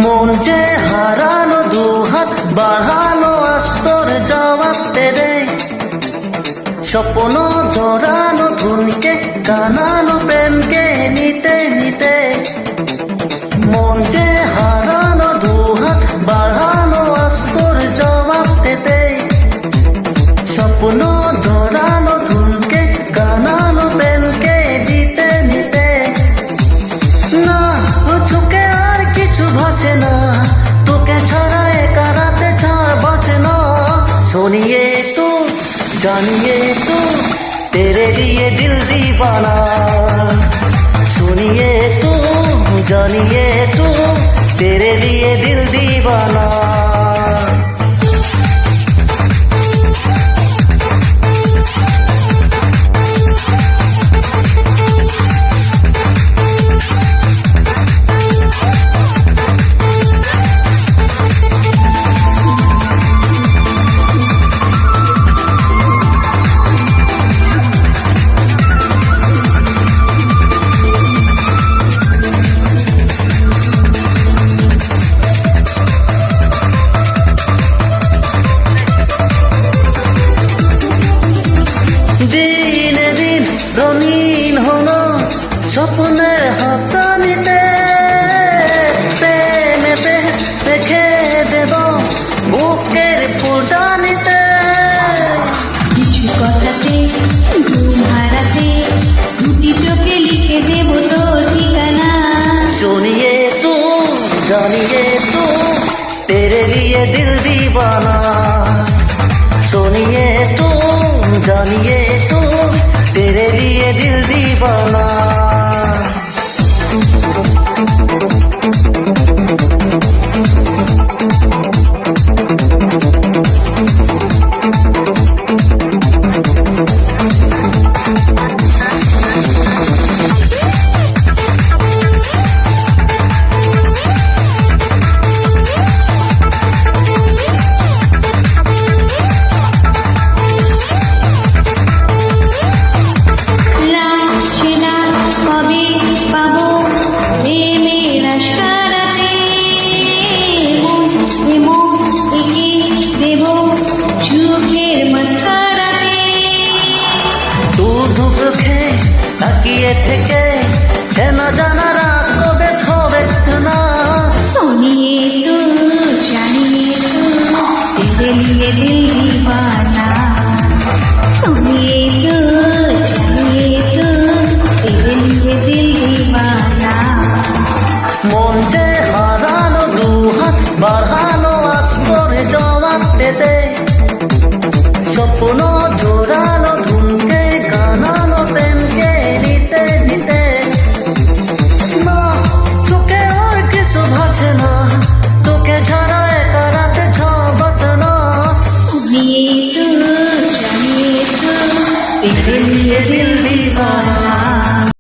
মন যে হারানো দুহাত বাড়ানো আস্তর জবাব দে, স্বপ্ন ধরানো ধুনকে কানানো প্রেমকে নিতে নিতে। মন যে হারানো দুহাত বাড়ানো আস্তর জবাব দে, স্বপ্ন ধরানো ধুনকে কানানো প্রেমকে দিতে নিতে। না চোখে আর কিছু ভাসে না, তোকে ছাড়া একা রাতে ছাড় বাঁচে না। सुनिए तू जानिए तू तेरे लिए दिल दीवाना। सुनिए तू जानिए तू तेरे लिए दिल दीवाना। দিন দিন রঙিন হলো স্বপ্নের হাতানিতে, প্রেমেতে রেখে দেব বুকের ফুটানিতে। কিছু কথাতে ঘুম হারাতে দুটি চোখে লিখে দেব তোর ঠিকানা। सुनिए तू जानिए तू तेरे लिए दिल दीवाना। सुनिए तू जानिए तू तेरे लिए दिल दीवाना। তাকিয়ে থেকে চেনা জানা রাখবে হবে না। শুনিয়ে